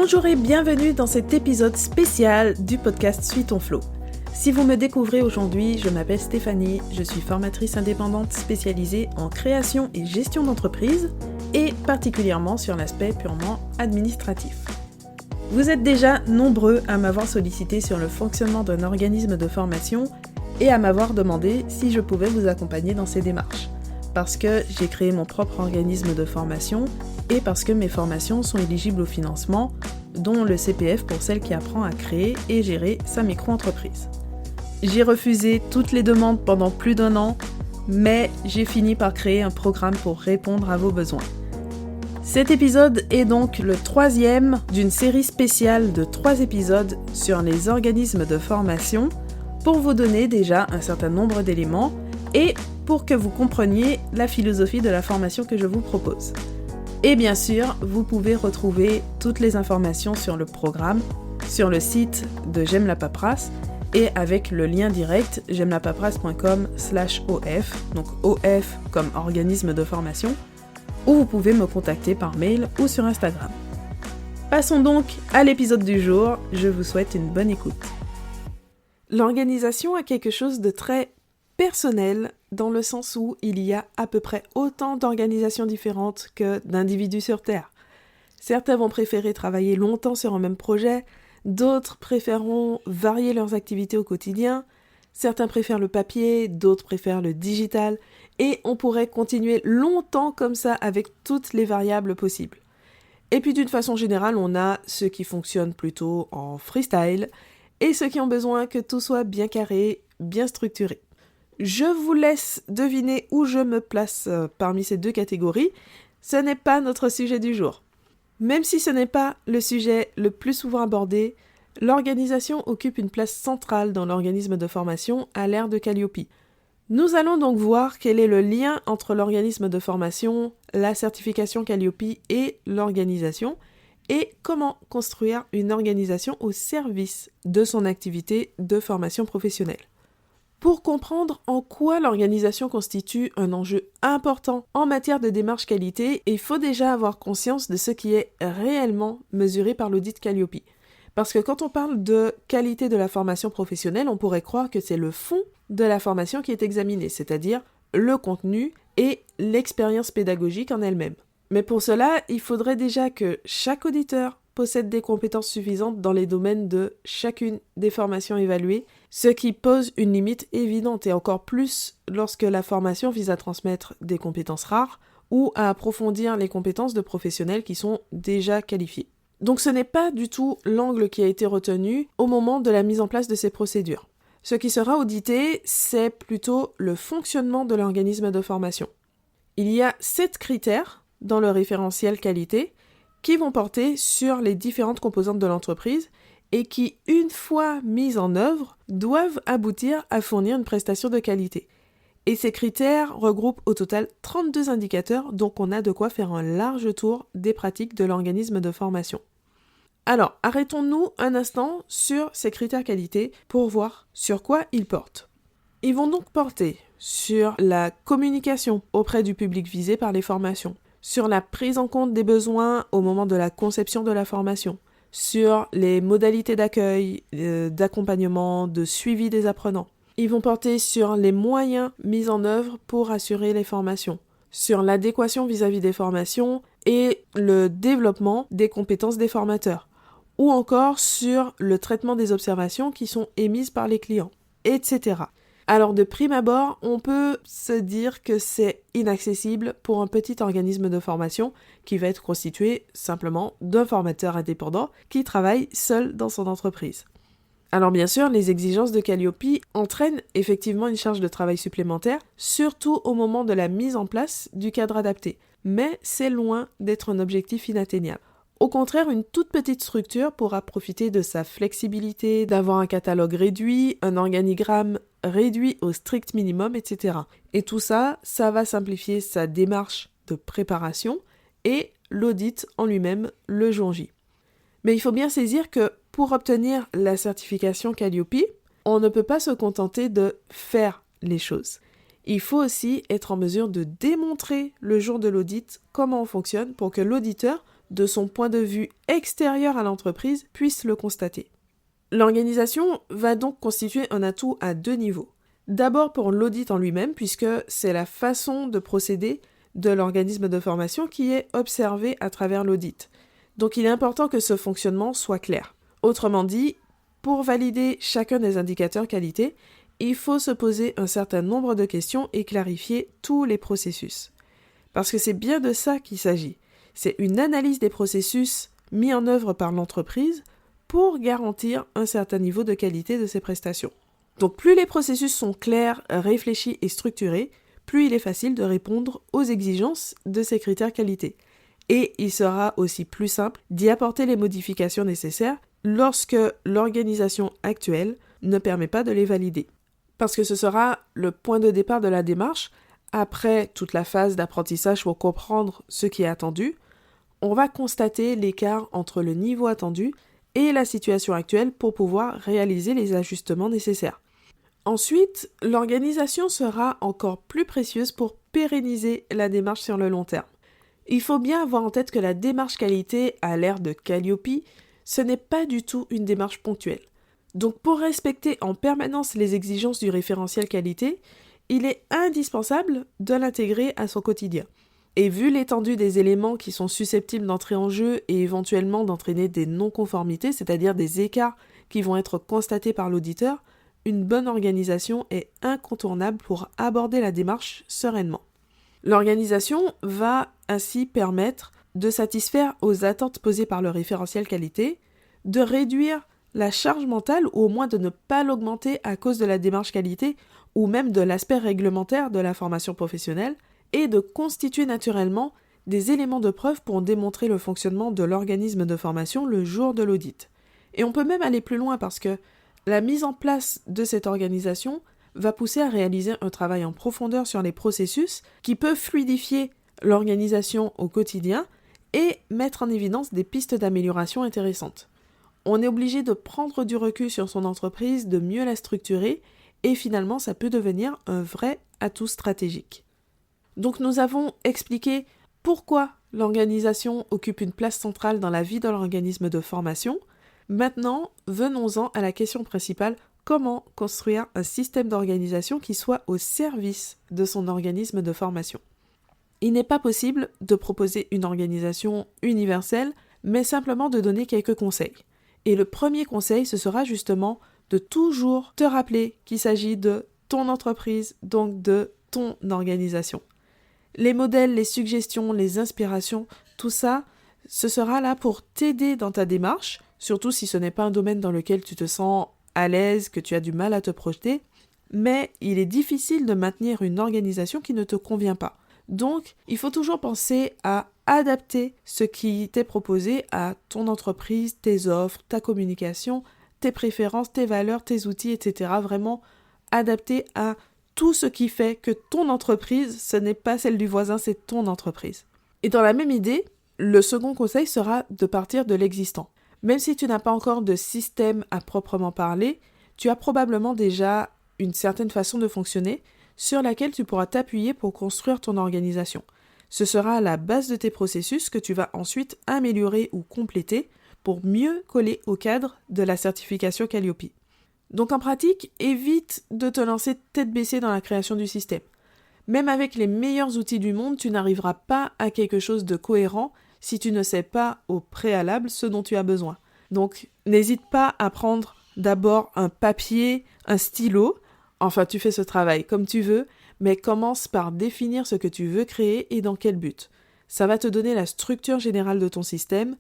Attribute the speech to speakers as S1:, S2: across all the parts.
S1: Bonjour et bienvenue dans cet épisode spécial du podcast Suis ton flow. Si vous me découvrez aujourd'hui, je m'appelle Stéphanie, je suis formatrice indépendante spécialisée en création et gestion d'entreprise et particulièrement sur l'aspect purement administratif. Vous êtes déjà nombreux à m'avoir sollicité sur le fonctionnement d'un organisme de formation et à m'avoir demandé si je pouvais vous accompagner dans ces démarches. Parce que j'ai créé mon propre organisme de formation et parce que mes formations sont éligibles au financement, dont le CPF pour celle qui apprend à créer et gérer sa micro-entreprise. J'ai refusé toutes les demandes pendant plus d'1 an, mais j'ai fini par créer un programme pour répondre à vos besoins. Cet épisode est donc le 3e d'une série spéciale de 3 épisodes sur les organismes de formation pour vous donner déjà un certain nombre d'éléments et pour que vous compreniez la philosophie de la formation que je vous propose. Et bien sûr, vous pouvez retrouver toutes les informations sur le programme sur le site de J'aime la paperasse et avec le lien direct j'aime-la-paperasse.com/OF, donc OF comme organisme de formation, où vous pouvez me contacter par mail ou sur Instagram. Passons donc à l'épisode du jour, je vous souhaite une bonne écoute. L'organisation a quelque chose de très personnel dans le sens où il y a à peu près autant d'organisations différentes que d'individus sur Terre. Certains vont préférer travailler longtemps sur un même projet, d'autres préféreront varier leurs activités au quotidien, certains préfèrent le papier, d'autres préfèrent le digital, et on pourrait continuer longtemps comme ça avec toutes les variables possibles. Et puis d'une façon générale, on a ceux qui fonctionnent plutôt en freestyle, et ceux qui ont besoin que tout soit bien carré, bien structuré. Je vous laisse deviner où je me place parmi ces 2 catégories. Ce n'est pas notre sujet du jour. Même si ce n'est pas le sujet le plus souvent abordé, l'organisation occupe une place centrale dans l'organisme de formation à l'ère de Calliope. Nous allons donc voir quel est le lien entre l'organisme de formation, la certification Calliope et l'organisation, et comment construire une organisation au service de son activité de formation professionnelle. Pour comprendre en quoi l'organisation constitue un enjeu important en matière de démarche qualité, il faut déjà avoir conscience de ce qui est réellement mesuré par l'audit Calliope. Parce que quand on parle de qualité de la formation professionnelle, on pourrait croire que c'est le fond de la formation qui est examiné, c'est-à-dire le contenu et l'expérience pédagogique en elle-même. Mais pour cela, il faudrait déjà que chaque auditeur possède des compétences suffisantes dans les domaines de chacune des formations évaluées, ce qui pose une limite évidente et encore plus lorsque la formation vise à transmettre des compétences rares ou à approfondir les compétences de professionnels qui sont déjà qualifiés. Donc ce n'est pas du tout l'angle qui a été retenu au moment de la mise en place de ces procédures. Ce qui sera audité, c'est plutôt le fonctionnement de l'organisme de formation. Il y a 7 critères dans le référentiel qualité qui vont porter sur les différentes composantes de l'entreprise et qui, une fois mises en œuvre, doivent aboutir à fournir une prestation de qualité. Et ces critères regroupent au total 32 indicateurs, donc on a de quoi faire un large tour des pratiques de l'organisme de formation. Alors, arrêtons-nous un instant sur ces critères qualité pour voir sur quoi ils portent. Ils vont donc porter sur la communication auprès du public visé par les formations, sur la prise en compte des besoins au moment de la conception de la formation, sur les modalités d'accueil, d'accompagnement, de suivi des apprenants. Ils vont porter sur les moyens mis en œuvre pour assurer les formations, sur l'adéquation vis-à-vis des formations et le développement des compétences des formateurs, ou encore sur le traitement des observations qui sont émises par les clients, etc. Alors de prime abord, on peut se dire que c'est inaccessible pour un petit organisme de formation qui va être constitué simplement d'un formateur indépendant qui travaille seul dans son entreprise. Alors bien sûr, les exigences de Calliope entraînent effectivement une charge de travail supplémentaire, surtout au moment de la mise en place du cadre adapté, mais c'est loin d'être un objectif inatteignable. Au contraire, une toute petite structure pourra profiter de sa flexibilité, d'avoir un catalogue réduit, un organigramme réduit au strict minimum, etc. Et tout ça, ça va simplifier sa démarche de préparation et l'audit en lui-même le jour J. Mais il faut bien saisir que pour obtenir la certification Calliope, on ne peut pas se contenter de faire les choses. Il faut aussi être en mesure de démontrer le jour de l'audit comment on fonctionne pour que l'auditeur de son point de vue extérieur à l'entreprise, puisse le constater. L'organisation va donc constituer un atout à 2 niveaux. D'abord pour l'audit en lui-même, puisque c'est la façon de procéder de l'organisme de formation qui est observée à travers l'audit. Donc il est important que ce fonctionnement soit clair. Autrement dit, pour valider chacun des indicateurs qualité, il faut se poser un certain nombre de questions et clarifier tous les processus. Parce que c'est bien de ça qu'il s'agit. C'est une analyse des processus mis en œuvre par l'entreprise pour garantir un certain niveau de qualité de ses prestations. Donc plus les processus sont clairs, réfléchis et structurés, plus il est facile de répondre aux exigences de ces critères qualité. Et il sera aussi plus simple d'y apporter les modifications nécessaires lorsque l'organisation actuelle ne permet pas de les valider. Parce que ce sera le point de départ de la démarche. Après toute la phase d'apprentissage pour comprendre ce qui est attendu, on va constater l'écart entre le niveau attendu et la situation actuelle pour pouvoir réaliser les ajustements nécessaires. Ensuite, l'organisation sera encore plus précieuse pour pérenniser la démarche sur le long terme. Il faut bien avoir en tête que la démarche qualité à l'ère de Calliope, ce n'est pas du tout une démarche ponctuelle. Donc pour respecter en permanence les exigences du référentiel qualité, il est indispensable de l'intégrer à son quotidien. Et vu l'étendue des éléments qui sont susceptibles d'entrer en jeu et éventuellement d'entraîner des non-conformités, c'est-à-dire des écarts qui vont être constatés par l'auditeur, une bonne organisation est incontournable pour aborder la démarche sereinement. L'organisation va ainsi permettre de satisfaire aux attentes posées par le référentiel qualité, de réduire la charge mentale ou au moins de ne pas l'augmenter à cause de la démarche qualité ou même de l'aspect réglementaire de la formation professionnelle et de constituer naturellement des éléments de preuve pour démontrer le fonctionnement de l'organisme de formation le jour de l'audit. Et on peut même aller plus loin parce que la mise en place de cette organisation va pousser à réaliser un travail en profondeur sur les processus qui peuvent fluidifier l'organisation au quotidien et mettre en évidence des pistes d'amélioration intéressantes. On est obligé de prendre du recul sur son entreprise, de mieux la structurer et finalement ça peut devenir un vrai atout stratégique. Donc nous avons expliqué pourquoi l'organisation occupe une place centrale dans la vie de l'organisme de formation. Maintenant, venons-en à la question principale, comment construire un système d'organisation qui soit au service de son organisme de formation. Il n'est pas possible de proposer une organisation universelle, mais simplement de donner quelques conseils. Et le premier conseil, ce sera justement de toujours te rappeler qu'il s'agit de ton entreprise, donc de ton organisation. Les modèles, les suggestions, les inspirations, tout ça, ce sera là pour t'aider dans ta démarche, surtout si ce n'est pas un domaine dans lequel tu te sens à l'aise, que tu as du mal à te projeter, mais il est difficile de maintenir une organisation qui ne te convient pas. Donc, il faut toujours penser à adapter ce qui t'est proposé à ton entreprise, tes offres, ta communication, tes préférences, tes valeurs, tes outils, etc. Vraiment adapter à tout ce qui fait que ton entreprise, ce n'est pas celle du voisin, c'est ton entreprise. Et dans la même idée, le second conseil sera de partir de l'existant. Même si tu n'as pas encore de système à proprement parler, tu as probablement déjà une certaine façon de fonctionner sur laquelle tu pourras t'appuyer pour construire ton organisation. Ce sera la base de tes processus que tu vas ensuite améliorer ou compléter pour mieux coller au cadre de la certification Calliope. Donc en pratique, évite de te lancer tête baissée dans la création du système. Même avec les meilleurs outils du monde, tu n'arriveras pas à quelque chose de cohérent si tu ne sais pas au préalable ce dont tu as besoin. Donc n'hésite pas à prendre d'abord un papier, un stylo, enfin tu fais ce travail comme tu veux, mais commence par définir ce que tu veux créer et dans quel but. Ça va te donner la structure générale de ton système,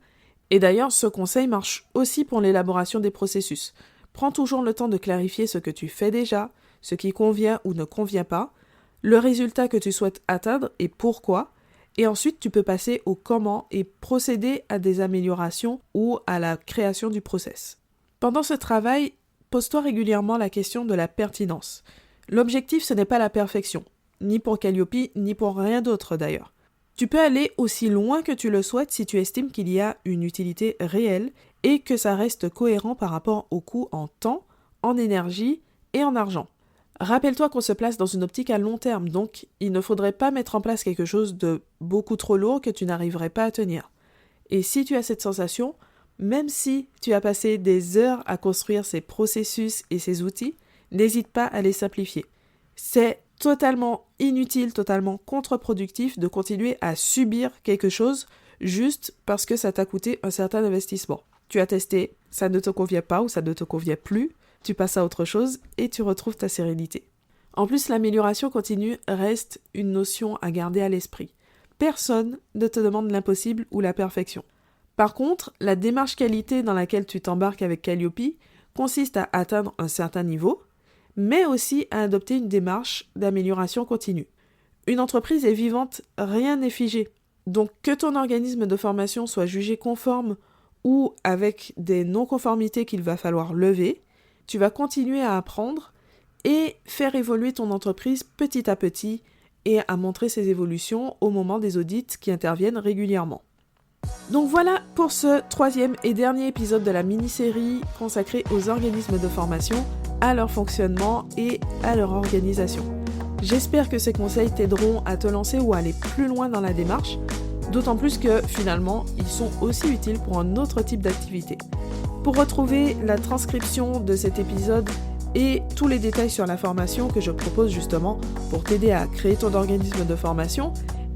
S1: et d'ailleurs ce conseil marche aussi pour l'élaboration des processus. Prends toujours le temps de clarifier ce que tu fais déjà, ce qui convient ou ne convient pas, le résultat que tu souhaites atteindre et pourquoi, et ensuite tu peux passer au comment et procéder à des améliorations ou à la création du process. Pendant ce travail, pose-toi régulièrement la question de la pertinence. L'objectif, ce n'est pas la perfection, ni pour Calliope, ni pour rien d'autre d'ailleurs. Tu peux aller aussi loin que tu le souhaites si tu estimes qu'il y a une utilité réelle et que ça reste cohérent par rapport au coût en temps, en énergie et en argent. Rappelle-toi qu'on se place dans une optique à long terme, donc il ne faudrait pas mettre en place quelque chose de beaucoup trop lourd que tu n'arriverais pas à tenir. Et si tu as cette sensation, même si tu as passé des heures à construire ces processus et ces outils, n'hésite pas à les simplifier. C'est totalement inutile, totalement contre-productif de continuer à subir quelque chose juste parce que ça t'a coûté un certain investissement. Tu as testé, ça ne te convient pas ou ça ne te convient plus, tu passes à autre chose et tu retrouves ta sérénité. En plus, l'amélioration continue reste une notion à garder à l'esprit. Personne ne te demande l'impossible ou la perfection. Par contre, la démarche qualité dans laquelle tu t'embarques avec Calliope consiste à atteindre un certain niveau, mais aussi à adopter une démarche d'amélioration continue. Une entreprise est vivante, rien n'est figé. Donc que ton organisme de formation soit jugé conforme ou avec des non-conformités qu'il va falloir lever, tu vas continuer à apprendre et faire évoluer ton entreprise petit à petit et à montrer ses évolutions au moment des audits qui interviennent régulièrement. Donc voilà pour ce 3e et dernier épisode de la mini-série consacrée aux organismes de formation, à leur fonctionnement et à leur organisation. J'espère que ces conseils t'aideront à te lancer ou à aller plus loin dans la démarche, d'autant plus que finalement, ils sont aussi utiles pour un autre type d'activité. Pour retrouver la transcription de cet épisode et tous les détails sur la formation que je propose justement pour t'aider à créer ton organisme de formation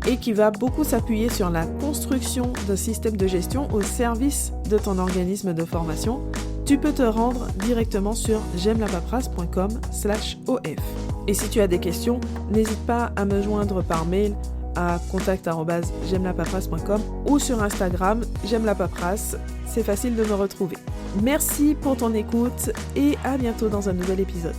S1: et qui va beaucoup s'appuyer sur la construction d'un système de gestion au service de ton organisme de formation, tu peux te rendre directement sur j'aimelapaperasse.com/of. Et si tu as des questions, n'hésite pas à me joindre par mail à contact@j'aimelapaperasse.com ou sur Instagram j'aimelapaperasse. C'est facile de me retrouver. Merci pour ton écoute et à bientôt dans un nouvel épisode.